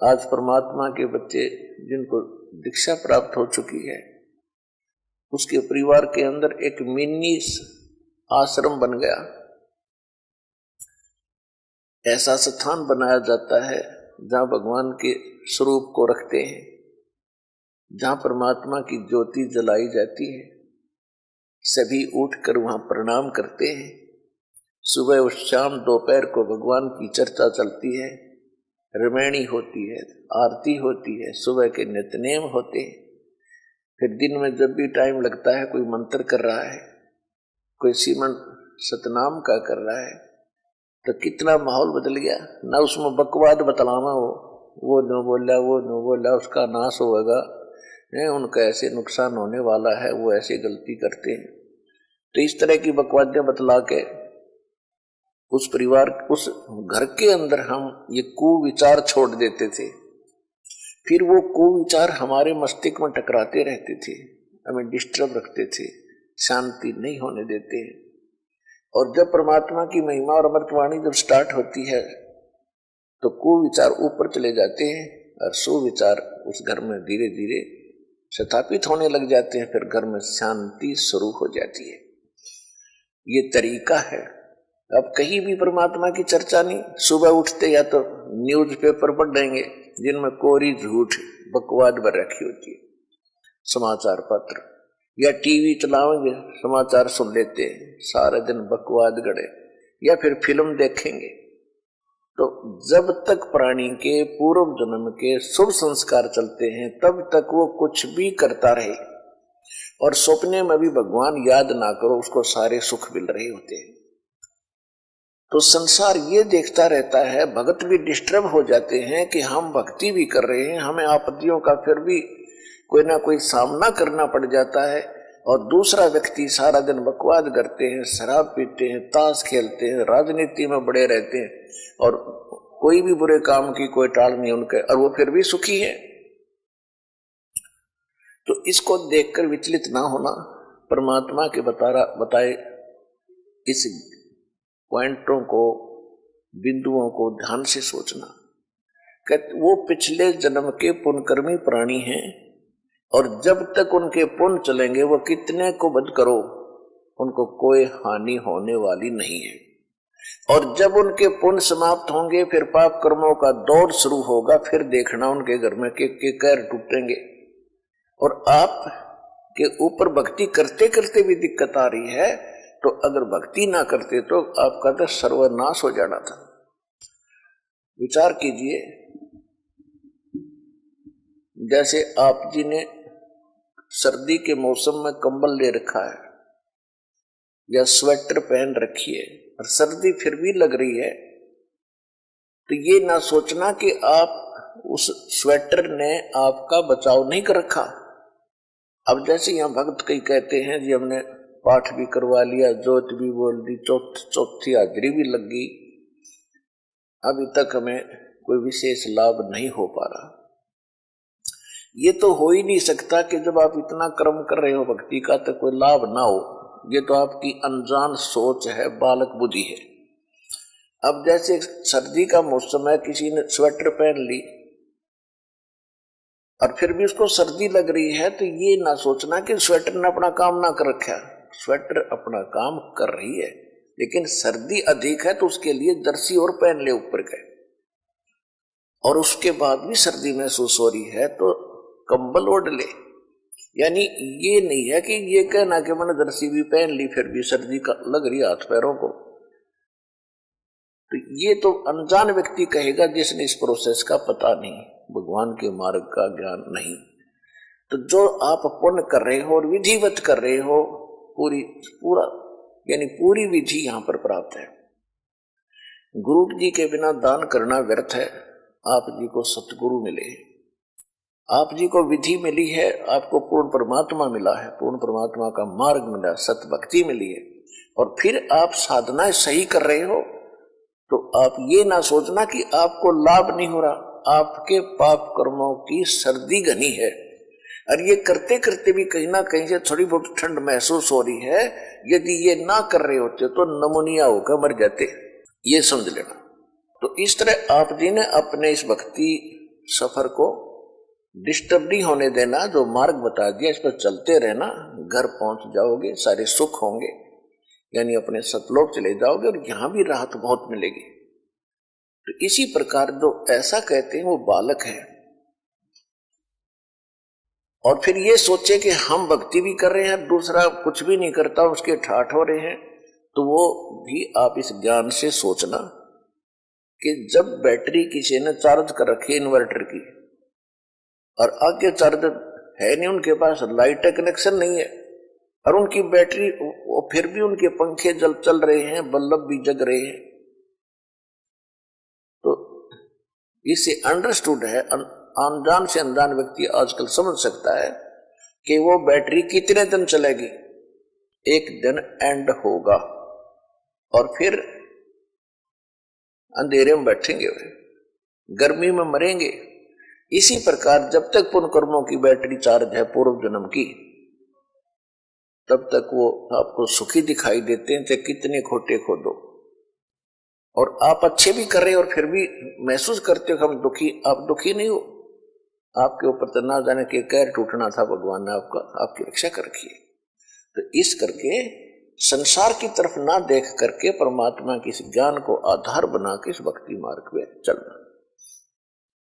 आज परमात्मा के बच्चे जिनको दीक्षा प्राप्त हो चुकी है, उसके परिवार के अंदर एक मिनी आश्रम बन गया। ऐसा स्थान बनाया जाता है जहां भगवान के स्वरूप को रखते हैं, जहां परमात्मा की ज्योति जलाई जाती है। सभी उठकर वहां प्रणाम करते हैं। सुबह और शाम दोपहर को भगवान की चर्चा चलती है, रामायणी होती है, आरती होती है, सुबह के नित्यनेम होते हैं। फिर दिन में जब भी टाइम लगता है, कोई मंत्र कर रहा है, कोई सिमरन सतनाम का कर रहा है, तो कितना माहौल बदल गया। ना उसमें बकवाद बतलाना हो, वो नो बोला, वो नो बोला, उसका नाश होगा, उनका ऐसे नुकसान होने वाला है, वो ऐसे गलती करते हैं। तो इस तरह की बकवादियां बतला के उस परिवार, उस घर के अंदर हम ये कुविचार छोड़ देते थे। फिर वो कुविचार हमारे मस्तिष्क में टकराते रहते थे, हमें डिस्टर्ब रखते थे, शांति नहीं होने देते। और जब परमात्मा की महिमा और अमृतवाणी जब स्टार्ट होती है तो कुविचार ऊपर चले जाते हैं और सुविचार उस घर में धीरे धीरे स्थापित होने लग जाते हैं। फिर घर में शांति शुरू हो जाती है। ये तरीका है। अब कहीं भी परमात्मा की चर्चा नहीं। सुबह उठते या तो न्यूज़पेपर पढ़ देंगे जिनमें कोरी झूठ बकवाद भर रखी होती है, समाचार पत्र, या टीवी चलाएंगे, समाचार सुन लेते हैं, सारा दिन बकवाद गड़े, या फिर फिल्म देखेंगे। तो जब तक प्राणी के पूर्व जन्म के शुभ संस्कार चलते हैं तब तक वो कुछ भी करता रहे, और सपने में भी भगवान याद ना करो, उसको सारे सुख मिल रहे होते हैं। तो संसार ये देखता रहता है, भक्त भी डिस्टर्ब हो जाते हैं कि हम भक्ति भी कर रहे हैं, हमें आपत्तियों का फिर भी कोई ना कोई सामना करना पड़ जाता है, और दूसरा व्यक्ति सारा दिन बकवाद करते हैं, शराब पीते हैं, ताश खेलते हैं, राजनीति में बड़े रहते हैं, और कोई भी बुरे काम की कोई टाल नहीं उनके, और वो फिर भी सुखी है। तो इसको देखकर विचलित ना होना, परमात्मा के बताए इस पॉइंटों को, बिंदुओं को ध्यान से सोचना। कहते वो पिछले जन्म के पुण्यकर्मी प्राणी हैं, और जब तक उनके पुण्य चलेंगे वो कितने को वध करो, उनको कोई हानि होने वाली नहीं है। और जब उनके पुण्य समाप्त होंगे फिर पाप कर्मों का दौर शुरू होगा। फिर देखना उनके घर में के कैर टूटेंगे। और आप के ऊपर भक्ति करते करते भी दिक्कत आ रही है, तो अगर भक्ति ना करते तो आपका तो सर्वनाश हो जाना था। विचार कीजिए, जैसे आप जी ने सर्दी के मौसम में कंबल ले रखा है या स्वेटर पहन रखी है और सर्दी फिर भी लग रही है, तो ये ना सोचना कि आप उस स्वेटर ने आपका बचाव नहीं कर रखा। अब जैसे यहाँ भक्त कई कहते हैं जी हमने पाठ भी करवा लिया, जोत भी बोल दी, चौथी हाजरी भी लग गई, अभी तक हमें कोई विशेष लाभ नहीं हो पा रहा। ये तो हो ही नहीं सकता कि जब आप इतना कर्म कर रहे हो भक्ति का तो कोई लाभ ना हो। ये तो आपकी अनजान सोच है, बालक बुद्धि है। अब जैसे सर्दी का मौसम है, किसी ने स्वेटर पहन ली और फिर भी उसको सर्दी लग रही है, तो ये ना सोचना कि स्वेटर ने अपना काम ना कर रखा। स्वेटर अपना काम कर रही है, लेकिन सर्दी अधिक है तो उसके लिए जर्सी और पहन ले ऊपर के, और उसके बाद भी सर्दी महसूस हो रही है तो कंबल ओढ़ ले। यानी ये नहीं है कि ये कहना कि मैंने जर्सी भी पहन ली फिर भी सर्दी का लग रही हाथ पैरों को। तो ये तो अनजान व्यक्ति कहेगा जिसने इस प्रोसेस का पता नहीं, भगवान के मार्ग का ज्ञान नहीं। तो जो आप पुण्य कर रहे हो और विधिवत कर रहे हो, पूरी विधि यहां पर प्राप्त है। गुरु जी के बिना दान करना व्यर्थ है। आप जी को सतगुरु मिले, आप जी को विधि मिली है, आपको पूर्ण परमात्मा मिला है, पूर्ण परमात्मा का मार्ग मिला, सत भक्ति मिली है, और फिर आप साधना सही कर रहे हो, तो आप ये ना सोचना कि आपको लाभ नहीं हो रहा। आपके पाप कर्मों की सर्दी घनी है, और ये करते करते भी कहीं ना कहीं से थोड़ी बहुत ठंड महसूस हो रही है। यदि ये ना कर रहे होते तो नमूनिया होकर मर जाते, ये समझ लेना। तो इस तरह आप जी ने अपने इस भक्ति सफर को डिस्टर्ब नहीं होने देना, जो मार्ग बता दिया इस पर चलते रहना, घर पहुंच जाओगे, सारे सुख होंगे, यानी अपने सतलोक चले जाओगे और यहां भी राहत बहुत मिलेगी। तो इसी प्रकार जो ऐसा कहते हैं वो बालक है, और फिर ये सोचे कि हम भक्ति भी कर रहे हैं, दूसरा कुछ भी नहीं करता, उसके ठाठ हो रहे हैं, तो वो भी आप इस ज्ञान से सोचना कि जब बैटरी किसी ने चार्ज कर रखी इन्वर्टर की और आगे चार्जर है नहीं, उनके पास लाइट कनेक्शन नहीं है, और उनकी बैटरी फिर भी उनके पंखे चल रहे हैं, बल्ब भी जग रहे हैं, तो इससे अंडरस्टूड है, अनजान से अनजान व्यक्ति आजकल समझ सकता है कि वो बैटरी कितने दिन चलेगी, एक दिन एंड होगा और फिर अंधेरे में बैठेंगे, गर्मी में मरेंगे। इसी प्रकार जब तक पुण्य कर्मों की बैटरी चार्ज है पूर्व जन्म की, तब तक वो आपको सुखी दिखाई देते हैं, चाहे कितने खोटे खोदो, और आप अच्छे भी कर रहे हो और फिर भी महसूस करते हो कि हम दुखी, आप दुखी नहीं हो, आपके ऊपर तो ना जाने के कहर टूटना था, भगवान ने आपकी रक्षा कर रखी है। तो इस करके संसार की तरफ ना देख करके परमात्मा के इस ज्ञान को आधार बना के इस भक्ति मार्ग में चलना।